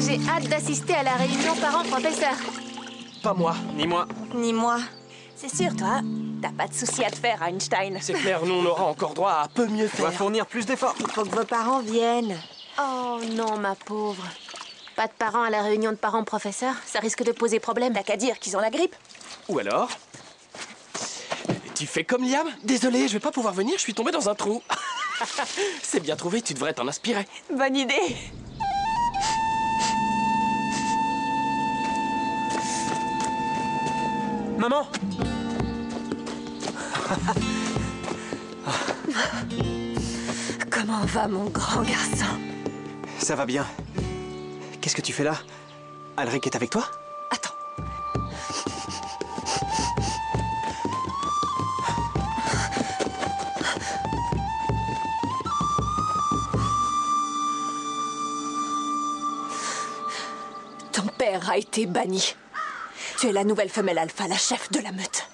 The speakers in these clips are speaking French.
J'ai hâte d'assister à la réunion parents-professeurs. Pas moi, ni moi. Ni moi. C'est sûr, toi, t'as pas de soucis à te faire, Einstein. C'est clair, nous, on aura encore droit à peu mieux faire. On va fournir plus d'efforts. Il faut que vos parents viennent. Oh non, ma pauvre. Pas de parents à la réunion de parents-professeurs, ça risque de poser problème. T'as qu'à dire qu'ils ont la grippe. Ou alors... Tu fais comme Liam? Désolé, je vais pas pouvoir venir, je suis tombé dans un trou. C'est bien trouvé, tu devrais t'en inspirer. Bonne idée. Maman! Comment va mon grand garçon? Ça va bien. Qu'est-ce que tu fais là? Alric est avec toi? Attends. Ton père a été banni. Tu es la nouvelle femelle alpha, la chef de la meute.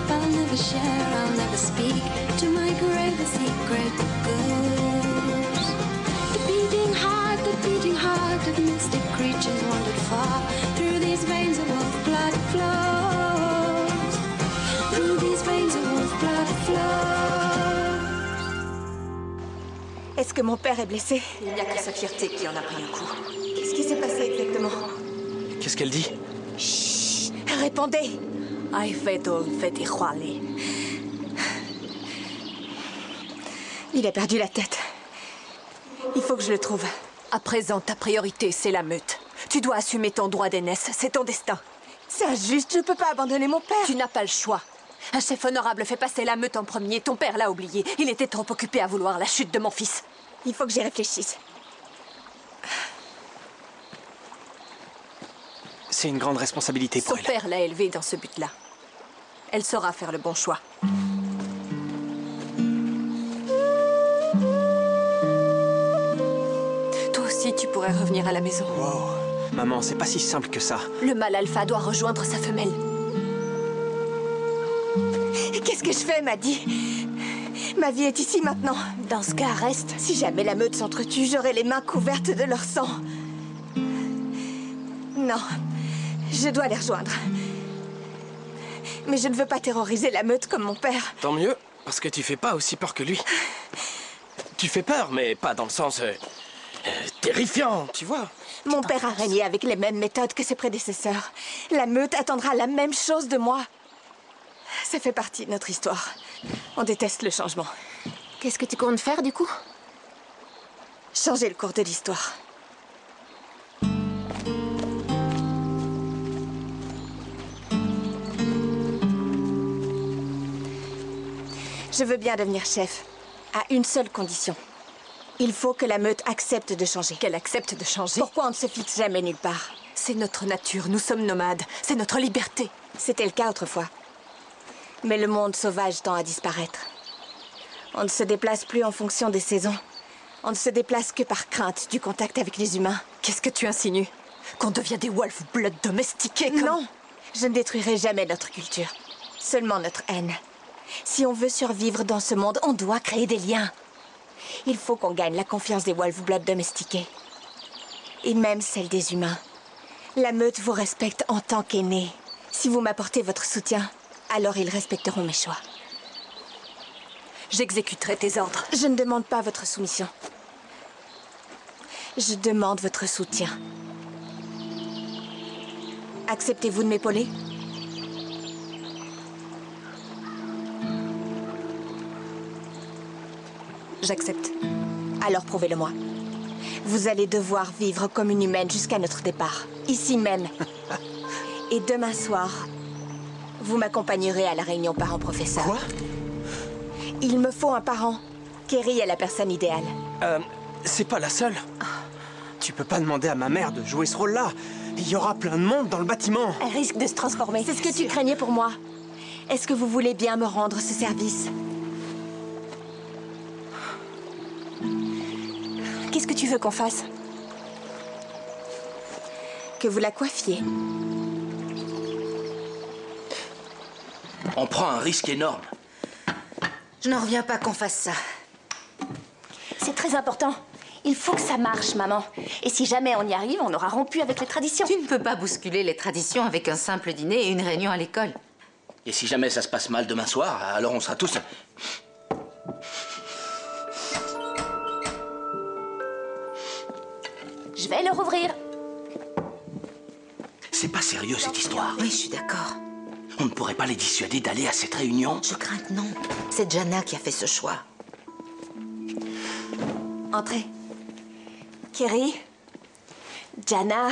I'll never share, I'll never speak. To my grave the secret goes. The beating heart of mystic creatures wandered far. Through these veins of wolf blood flows. Through these veins of wolf blood flows. Est-ce que mon père est blessé? Il n'y a que sa fierté qui en a pris un coup. Qu'est-ce qui s'est passé exactement? Qu'est-ce qu'elle dit? Chut! Répondez! Il a perdu la tête. Il faut que je le trouve. À présent, ta priorité, c'est la meute. Tu dois assumer ton droit d'aînesse, c'est ton destin. C'est injuste, je peux pas abandonner mon père. Tu n'as pas le choix. Un chef honorable fait passer la meute en premier, ton père l'a oublié. Il était trop occupé à vouloir la chute de mon fils. Il faut que j'y réfléchisse. C'est une grande responsabilité pour Son elle. père l'a élevée dans ce but-là. Elle saura faire le bon choix. Toi aussi, tu pourrais revenir à la maison. Wow. Maman, c'est pas si simple que ça. Le mâle alpha doit rejoindre sa femelle. Qu'est-ce que je fais, Maddie? Ma vie est ici maintenant. Dans ce cas, reste. Si jamais la meute s'entretue, j'aurai les mains couvertes de leur sang. Non, je dois les rejoindre. Mais je ne veux pas terroriser la meute comme mon père. Tant mieux, parce que tu fais pas aussi peur que lui. Tu fais peur, mais pas dans le sens... terrifiant, tu vois. Mon père a régné avec les mêmes méthodes que ses prédécesseurs. La meute attendra la même chose de moi. Ça fait partie de notre histoire. On déteste le changement. Qu'est-ce que tu comptes faire, du coup? Changer le cours de l'histoire. Je veux bien devenir chef, à une seule condition. Il faut que la meute accepte de changer. Qu'elle accepte de changer. Pourquoi on ne se fixe jamais nulle part? C'est notre nature, nous sommes nomades. C'est notre liberté. C'était le cas autrefois. Mais le monde sauvage tend à disparaître. On ne se déplace plus en fonction des saisons. On ne se déplace que par crainte du contact avec les humains. Qu'est-ce que tu insinues? Qu'on devient des wolf blood domestiqués comme... Non, je ne détruirai jamais notre culture. Seulement notre haine. Si on veut survivre dans ce monde, on doit créer des liens. Il faut qu'on gagne la confiance des Wolf-Blood domestiqués. Et même celle des humains. La meute vous respecte en tant qu'aîné. Si vous m'apportez votre soutien, alors ils respecteront mes choix. J'exécuterai tes ordres. Je ne demande pas votre soumission. Je demande votre soutien. Acceptez-vous de m'épauler ? J'accepte. Alors prouvez-le-moi. Vous allez devoir vivre comme une humaine jusqu'à notre départ. Ici même. Et demain soir, vous m'accompagnerez à la réunion parents-professeurs. Quoi? Il me faut un parent. Kerry est la personne idéale. C'est pas la seule. Tu peux pas demander à ma mère de jouer ce rôle-là. Il y aura plein de monde dans le bâtiment. Elle risque de se transformer. C'est ce que tu craignais pour moi. Est-ce que vous voulez bien me rendre ce service? Qu'est-ce que tu veux qu'on fasse? Que vous la coiffiez. On prend un risque énorme. Je n'en reviens pas qu'on fasse ça. C'est très important. Il faut que ça marche, maman. Et si jamais on y arrive, on aura rompu avec les traditions. Tu ne peux pas bousculer les traditions avec un simple dîner et une réunion à l'école. Et si jamais ça se passe mal demain soir, alors on sera tous... Je vais le rouvrir. C'est pas sérieux, cette histoire. Oui, je suis d'accord. On ne pourrait pas les dissuader d'aller à cette réunion? Je crains que non. C'est Jana qui a fait ce choix. Entrez. Kerry, Jana,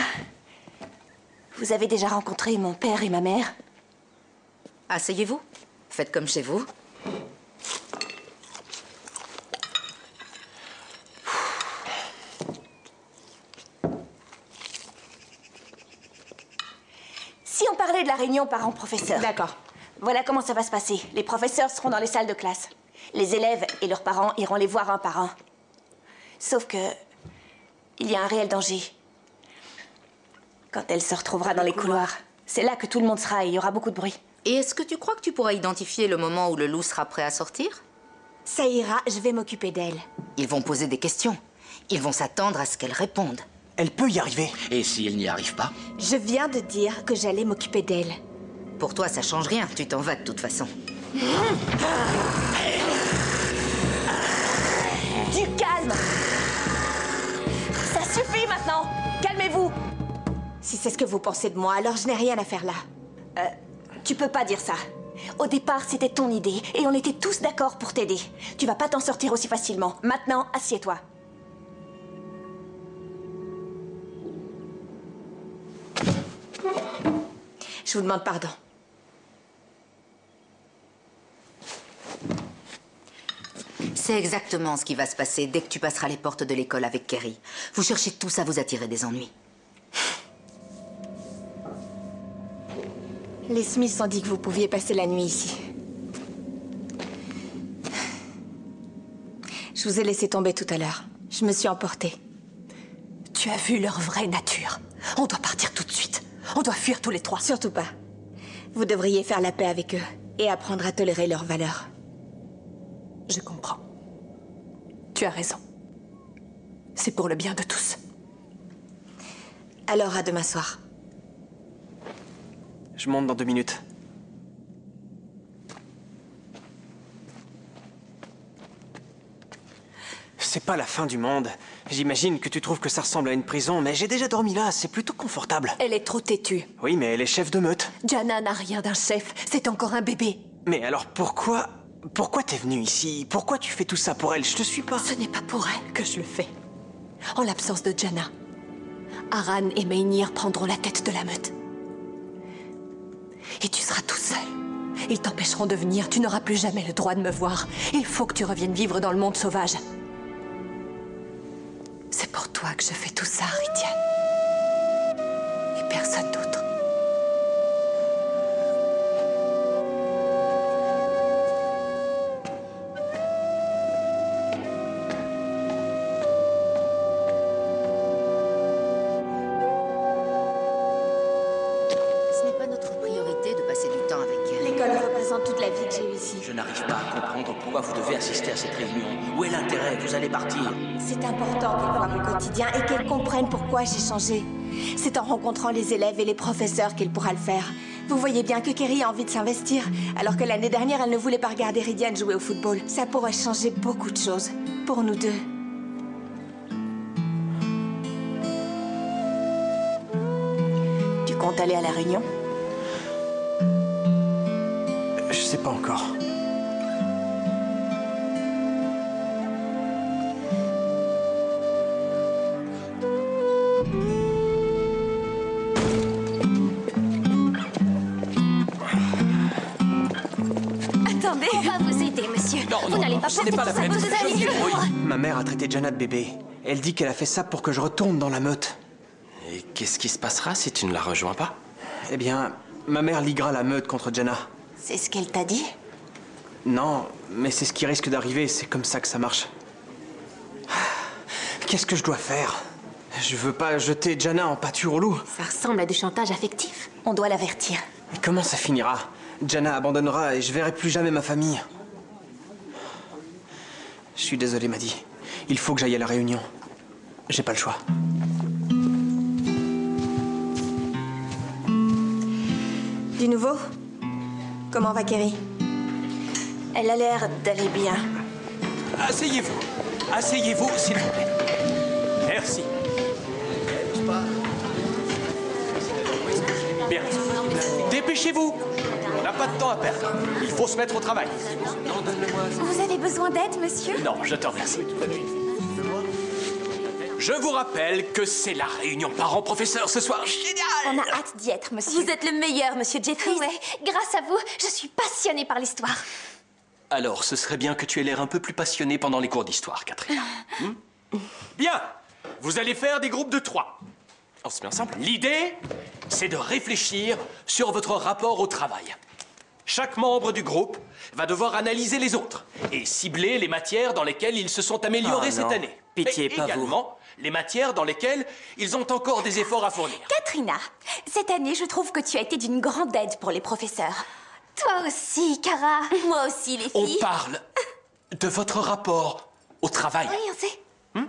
vous avez déjà rencontré mon père et ma mère? Asseyez-vous. Faites comme chez vous. Si on parlait de la réunion parents-professeurs. D'accord. Voilà comment ça va se passer. Les professeurs seront dans les salles de classe. Les élèves et leurs parents iront les voir un par un. Sauf que... il y a un réel danger. Quand elle se retrouvera dans les couloirs, c'est là que tout le monde sera et il y aura beaucoup de bruit. Et est-ce que tu crois que tu pourras identifier le moment où le loup sera prêt à sortir? Ça ira, je vais m'occuper d'elle. Ils vont poser des questions. Ils vont s'attendre à ce qu'elle réponde. Elle peut y arriver. Et s'il n'y arrive pas? Je viens de dire que j'allais m'occuper d'elle. Pour toi, ça change rien. Tu t'en vas de toute façon. Du calme! Ça suffit maintenant! Calmez-vous! Si c'est ce que vous pensez de moi, alors je n'ai rien à faire là. Tu peux pas dire ça. Au départ, c'était ton idée et on était tous d'accord pour t'aider. Tu vas pas t'en sortir aussi facilement. Maintenant, assieds-toi. Je vous demande pardon. C'est exactement ce qui va se passer dès que tu passeras les portes de l'école avec Kerry. Vous cherchez tous à vous attirer des ennuis. Les Smiths ont dit que vous pouviez passer la nuit ici. Je vous ai laissé tomber tout à l'heure. Je me suis emportée. Tu as vu leur vraie nature. On doit partir tout de suite. On doit fuir tous les trois. Surtout pas. Vous devriez faire la paix avec eux et apprendre à tolérer leurs valeurs. Je comprends. Tu as raison. C'est pour le bien de tous. Alors à demain soir. Je monte dans 2 minutes. C'est pas la fin du monde. J'imagine que tu trouves que ça ressemble à une prison, mais j'ai déjà dormi là, c'est plutôt confortable. Elle est trop têtue. Oui, mais elle est chef de meute. Jana n'a rien d'un chef. C'est encore un bébé. Mais alors pourquoi t'es venue ici? Pourquoi tu fais tout ça pour elle? Je te suis pas. Ce n'est pas pour elle que je le fais. En l'absence de Jana, Aran et Meinhir prendront la tête de la meute. Et tu seras tout seul. Ils t'empêcheront de venir. Tu n'auras plus jamais le droit de me voir. Il faut que tu reviennes vivre dans le monde sauvage. C'est pour toi que je fais tout ça, Rydian. Et personne d'autre. Ce n'est pas notre priorité de passer du temps avec Kerry. L'école représente toute la vie que j'ai eue ici. Je n'arrive pas à comprendre pourquoi vous devez assister à cette réunion. Où est l'intérêt? Vous allez partir. C'est important qu'elle voie mon quotidien et qu'elle comprenne pourquoi j'ai changé. C'est en rencontrant les élèves et les professeurs qu'elle pourra le faire. Vous voyez bien que Kerry a envie de s'investir, alors que l'année dernière, elle ne voulait pas regarder Rydian jouer au football. Ça pourrait changer beaucoup de choses, pour nous deux. Tu comptes aller à la réunion? Je sais pas encore. Attendez! On va vous aider, monsieur. Vous n'allez pas ce n'est pas la peine. vous allez vivre. Ma mère a traité Jana de bébé. Elle dit qu'elle a fait ça pour que je retourne dans la meute. Et qu'est-ce qui se passera si tu ne la rejoins pas? Eh bien, ma mère liguera la meute contre Jana. C'est ce qu'elle t'a dit? Non, mais c'est ce qui risque d'arriver, c'est comme ça que ça marche. Qu'est-ce que je dois faire? Je veux pas jeter Jana en pâture au loup. Ça ressemble à du chantage affectif. On doit l'avertir. Mais comment ça finira? Jana abandonnera et je verrai plus jamais ma famille. Je suis désolé, Maddie. Il faut que j'aille à la réunion. J'ai pas le choix. Du nouveau? Comment va Kerry? Elle a l'air d'aller bien. Asseyez-vous. Asseyez-vous, s'il vous plaît. Merci. Bien. Dépêchez-vous. On n'a pas de temps à perdre. Il faut se mettre au travail. Vous avez besoin d'aide, monsieur? Non, je te remercie. Je vous rappelle que c'est la réunion parents-professeurs ce soir. Génial! On a hâte d'y être, monsieur. Vous êtes le meilleur, monsieur Jeffries. Ouais, grâce à vous, je suis passionnée par l'histoire. Alors, ce serait bien que tu aies l'air un peu plus passionné pendant les cours d'histoire, Catherine. Bien. Vous allez faire des groupes de 3. On se met ensemble. L'idée, c'est de réfléchir sur votre rapport au travail. Chaque membre du groupe va devoir analyser les autres et cibler les matières dans lesquelles ils se sont améliorés cette année. Pitié, mais pas également les matières dans lesquelles ils ont encore des efforts à fournir. Katrina, cette année, je trouve que tu as été d'une grande aide pour les professeurs. Toi aussi, Cara. Moi aussi, les On filles. parle de votre rapport au travail. Oui, on sait.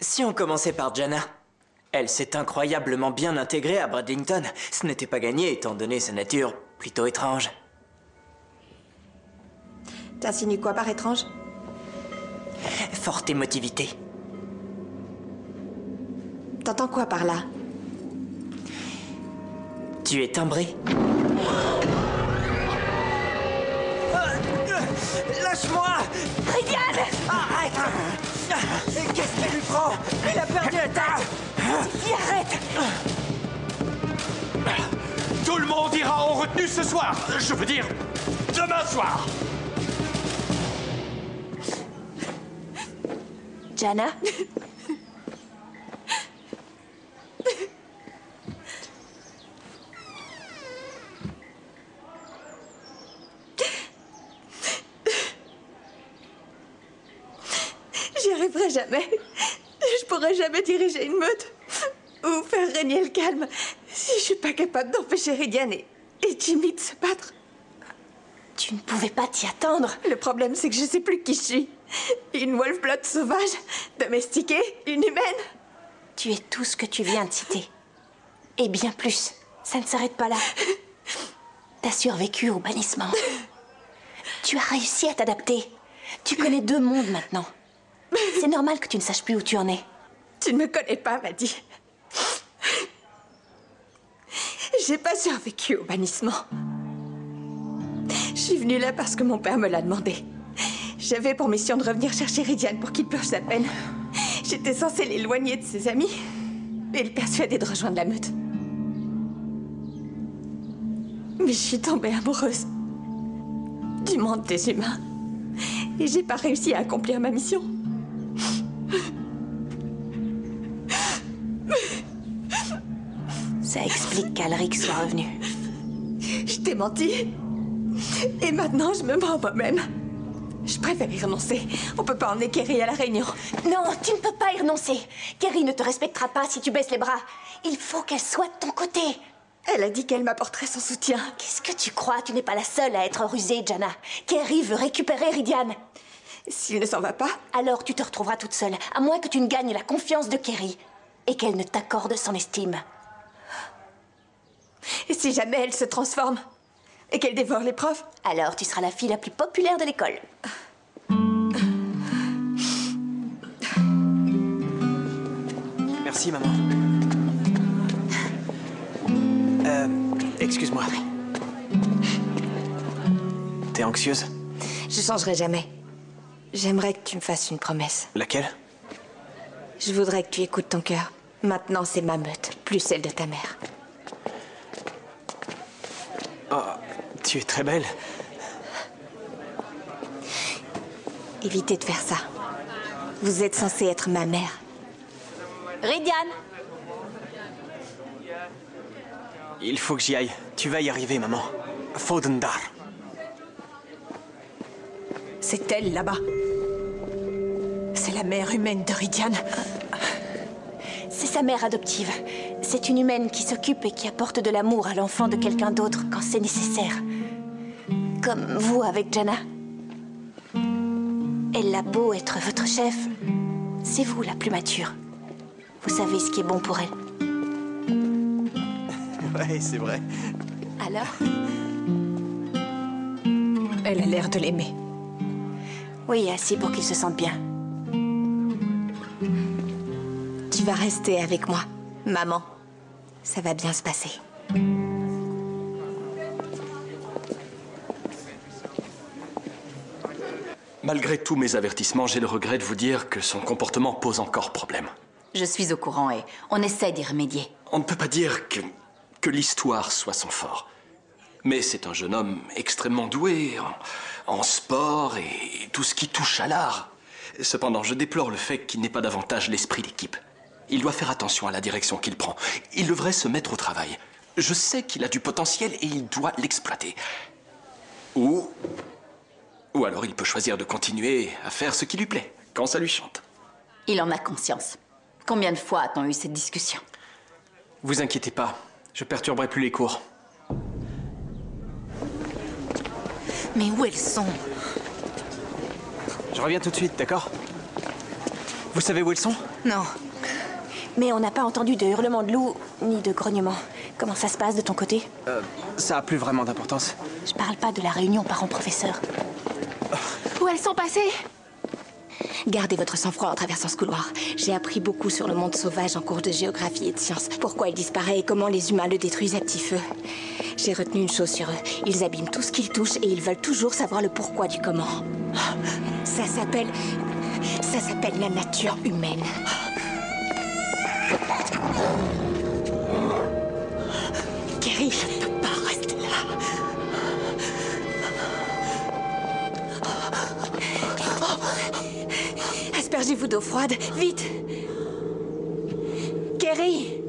Si on commençait par Jana, elle s'est incroyablement bien intégrée à Bradlington. Ce n'était pas gagné étant donné sa nature plutôt étrange. T'insinues quoi par étrange? Forte émotivité. T'entends quoi par là? Tu es timbré. Lâche-moi! Ridiane! Arrête! Qu'est-ce qu'elle lui prend? Elle a perdu la tête! Sophie, arrête! Tout le monde ira en retenue ce soir. Je veux dire, demain soir. Jana? J'y arriverai jamais. Je pourrai jamais diriger une meute ou faire régner le calme si je suis pas capable d'empêcher Ridian et Jimmy de se battre. Tu ne pouvais pas t'y attendre. Le problème, c'est que je sais plus qui je suis. Une Wolf-Blood sauvage, domestiquée, une humaine. Tu es tout ce que tu viens de citer. Et bien plus. Ça ne s'arrête pas là. T'as survécu au bannissement. Tu as réussi à t'adapter. Tu connais 2 mondes maintenant. C'est normal que tu ne saches plus où tu en es. Tu ne me connais pas, Maddie. J'ai pas survécu au bannissement. Je suis venue là parce que mon père me l'a demandé. J'avais pour mission de revenir chercher Ridian pour qu'il purge sa peine. J'étais censée l'éloigner de ses amis et le persuader de rejoindre la meute. Mais je suis tombée amoureuse du monde des humains. Et j'ai pas réussi à accomplir ma mission. Ça explique qu'Alric soit revenu. Je t'ai menti. Et maintenant, je me mens moi-même. Je préfère y renoncer. On peut pas emmener Kerry à la réunion. Non, tu ne peux pas y renoncer. Kerry ne te respectera pas si tu baisses les bras. Il faut qu'elle soit de ton côté. Elle a dit qu'elle m'apporterait son soutien. Qu'est-ce que tu crois? Tu n'es pas la seule à être rusée, Jana. Kerry veut récupérer Ridian. S'il ne s'en va pas, alors tu te retrouveras toute seule, à moins que tu ne gagnes la confiance de Kerry et qu'elle ne t'accorde son estime. et si jamais elle se transforme et qu'elle dévore les profs, alors tu seras la fille la plus populaire de l'école. Merci, maman. Excuse-moi. T'es anxieuse? je changerai jamais. J'aimerais que tu me fasses une promesse. Laquelle? Je voudrais que tu écoutes ton cœur. Maintenant, c'est ma meute, plus celle de ta mère. Oh, tu es très belle. Évitez de faire ça. Vous êtes censé être ma mère. Ridian! Il faut que j'y aille. Tu vas y arriver, maman. Fodendar. C'est elle, là-bas. C'est la mère humaine de Ridian. C'est sa mère adoptive. C'est une humaine qui s'occupe et qui apporte de l'amour à l'enfant de quelqu'un d'autre quand c'est nécessaire. Comme vous avec Jana. Elle a beau être votre chef, c'est vous la plus mature. Vous savez ce qui est bon pour elle. Ouais, c'est vrai. Alors? Elle a l'air de l'aimer. Oui, assez pour qu'il se sente bien. Tu vas rester avec moi, maman. Ça va bien se passer. Malgré tous mes avertissements, j'ai le regret de vous dire que son comportement pose encore problème. Je suis au courant et on essaie d'y remédier. On ne peut pas dire que l'histoire soit son fort. Mais c'est un jeune homme extrêmement doué en sport et tout ce qui touche à l'art. Cependant, je déplore le fait qu'il n'ait pas davantage l'esprit d'équipe. Il doit faire attention à la direction qu'il prend. Il devrait se mettre au travail. Je sais qu'il a du potentiel et il doit l'exploiter. Ou alors il peut choisir de continuer à faire ce qui lui plaît, quand ça lui chante. Il en a conscience. Combien de fois a-t-on eu cette discussion? Vous inquiétez pas, je perturberai plus les cours. Mais où elles sont? Je reviens tout de suite, d'accord? Vous savez où elles sont? Non. Mais on n'a pas entendu de hurlements de loup, ni de grognements. Comment ça se passe de ton côté? Ça a plus vraiment d'importance. Je parle pas de la réunion parents-professeurs. Où elles sont passées? Gardez votre sang-froid en traversant ce couloir. J'ai appris beaucoup sur le monde sauvage en cours de géographie et de sciences. Pourquoi il disparaît et comment les humains le détruisent à petit feu. J'ai retenu une chose sur eux. Ils abîment tout ce qu'ils touchent et ils veulent toujours savoir le pourquoi du comment. Ça s'appelle la nature humaine. Kerry, je ne peux pas rester là. Aspergez-vous d'eau froide, vite. Kerry.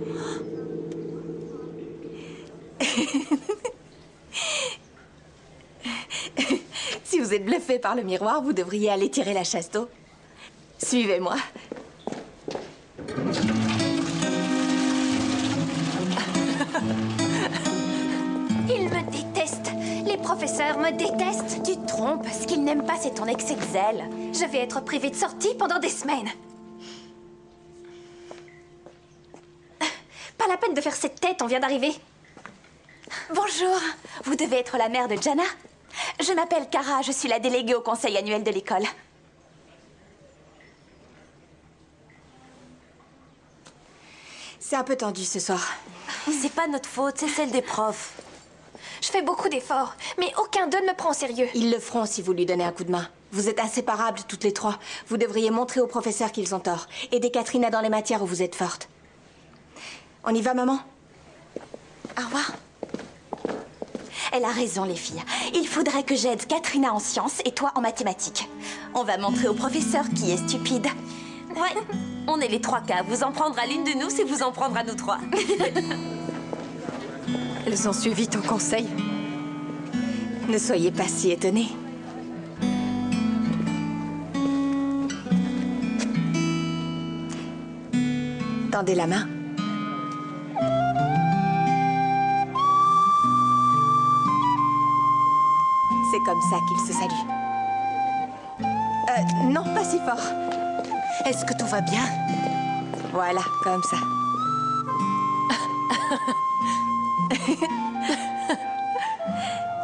Si vous êtes bluffé par le miroir, vous devriez aller tirer la chasse d'eau. Suivez-moi. Ils me détestent. Les professeurs me détestent. Tu te trompes. Ce qu'ils n'aiment pas, c'est ton excès de zèle. Je vais être privée de sortie pendant des semaines. Pas la peine de faire cette tête, on vient d'arriver. Bonjour. Vous devez être la mère de Jana. Je m'appelle Kara, je suis la déléguée au conseil annuel de l'école. C'est un peu tendu ce soir. C'est pas notre faute, c'est celle des profs. Je fais beaucoup d'efforts, mais aucun d'eux ne me prend au sérieux. Ils le feront si vous lui donnez un coup de main. Vous êtes inséparables toutes les trois. Vous devriez montrer aux professeurs qu'ils ont tort. Aider Katrina dans les matières où vous êtes forte. On y va, maman? Au revoir. Elle a raison, les filles. Il faudrait que j'aide Katrina en sciences et toi en mathématiques. On va montrer au professeur qui est stupide. Ouais, on est les trois cas. Vous en prendre à l'une de nous, c'est vous en prendre à nous trois. Elles ont suivi ton conseil. Ne soyez pas si étonnés. Tendez la main. C'est comme ça qu'ils se saluent. Non, pas si fort. Est-ce que tout va bien? Voilà, comme ça.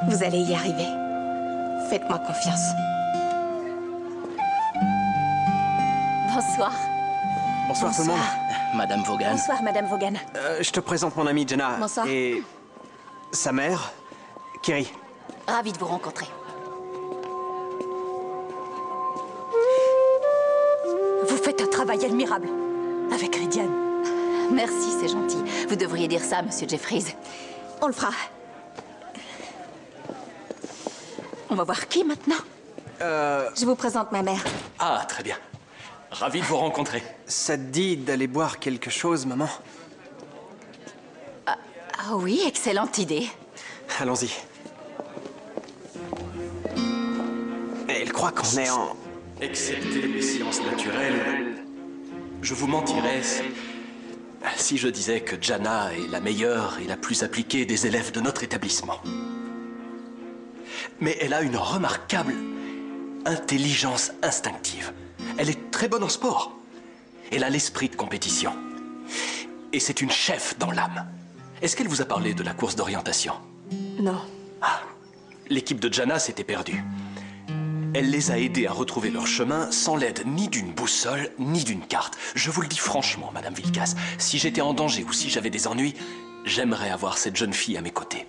Vous allez y arriver. Faites-moi confiance. Bonsoir. Bonsoir tout le monde. Madame Vaughan. Bonsoir, Madame Vaughan. Je te présente mon amie Jenna. Bonsoir. Et sa mère, Kerry. Ravie de vous rencontrer. Vous faites un travail admirable avec Rydian. Merci, c'est gentil. Vous devriez dire ça, Monsieur Jeffries. On le fera. On va voir qui maintenant? Je vous présente ma mère. Ah, très bien. Ravi de vous rencontrer. Ça te dit d'aller boire quelque chose, maman? Ah oui, excellente idée. Allons-y. Elle croit qu'on est en... Excepté les sciences naturelles, je vous mentirais Si je disais que Jana est la meilleure et la plus appliquée des élèves de notre établissement. Mais elle a une remarquable intelligence instinctive. Elle est très bonne en sport. Elle a l'esprit de compétition. Et c'est une chef dans l'âme. Est-ce qu'elle vous a parlé de la course d'orientation? Non. Ah, l'équipe de Jana s'était perdue. Elle les a aidés à retrouver leur chemin sans l'aide ni d'une boussole, ni d'une carte. Je vous le dis franchement, Madame Vilkas, si j'étais en danger ou si j'avais des ennuis, j'aimerais avoir cette jeune fille à mes côtés.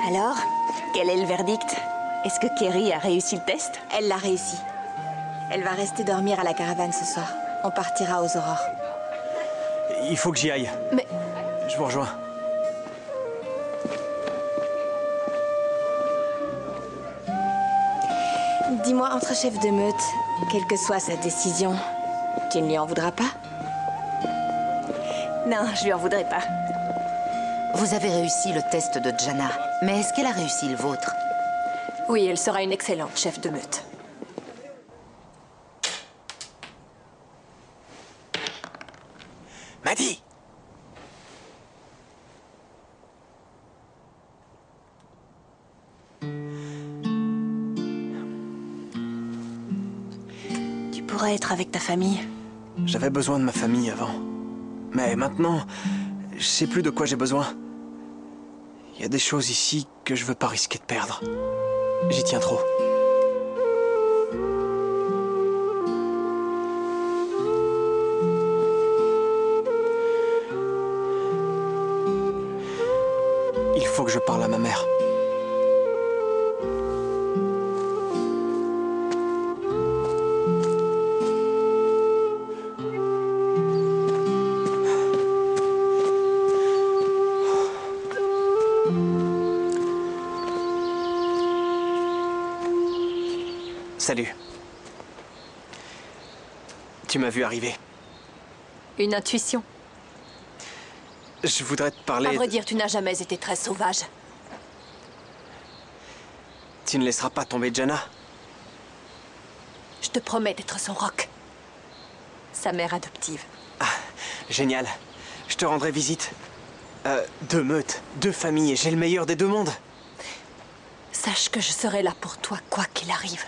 Alors, quel est le verdict? Est-ce que Kerry a réussi le test? Elle l'a réussi. Elle va rester dormir à la caravane ce soir. On partira aux aurores. Il faut que j'y aille. Mais... Je vous rejoins. Dis-moi, entre chefs de meute, quelle que soit sa décision, tu ne lui en voudras pas? Non, je lui en voudrais pas. Vous avez réussi le test de Jana, mais est-ce qu'elle a réussi le vôtre? Oui, elle sera une excellente chef de meute. Maddie! Tu pourrais être avec ta famille. J'avais besoin de ma famille avant. Mais maintenant, je sais plus de quoi j'ai besoin. Il y a des choses ici que je veux pas risquer de perdre. J'y tiens trop. Il faut que je parle à ma mère. Salut. Tu m'as vu arriver. Une intuition. Je voudrais te parler... À vrai dire, tu n'as jamais été très sauvage. Tu ne laisseras pas tomber Jana? Je te promets d'être son roc. Sa mère adoptive. Ah, génial. Je te rendrai visite. Deux meutes, deux familles, j'ai le meilleur des deux mondes. Sache que je serai là pour toi, quoi qu'il arrive.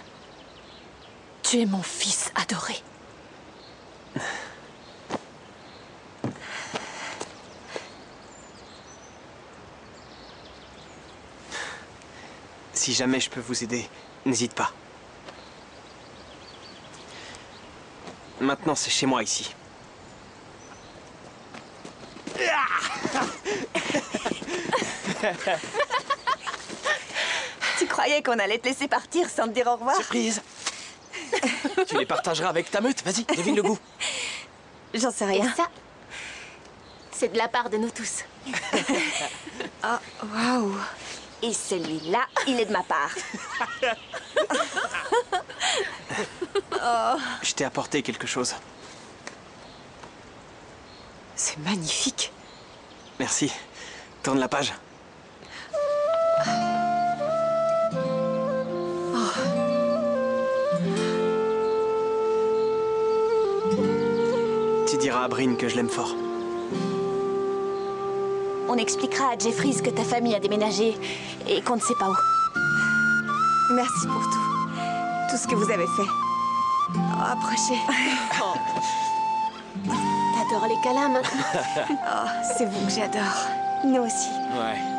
Tu es mon fils adoré. Si jamais je peux vous aider, n'hésite pas. Maintenant, c'est chez moi ici. Tu croyais qu'on allait te laisser partir sans te dire au revoir? Surprise. Tu les partageras avec ta meute. Vas-y, devine le goût. J'en sais Et rien. ça, c'est de la part de nous tous. Oh, waouh. Et celui-là, il est de ma part. Je t'ai apporté quelque chose. C'est magnifique. Merci. Tourne la page. Tu diras à Bryn que je l'aime fort. On expliquera à Jeffries que ta famille a déménagé et qu'on ne sait pas où. Merci pour tout. Tout ce que vous avez fait. Oh, approchez. T'adores les câlins maintenant. Oh, c'est vous que j'adore. Nous aussi. Ouais.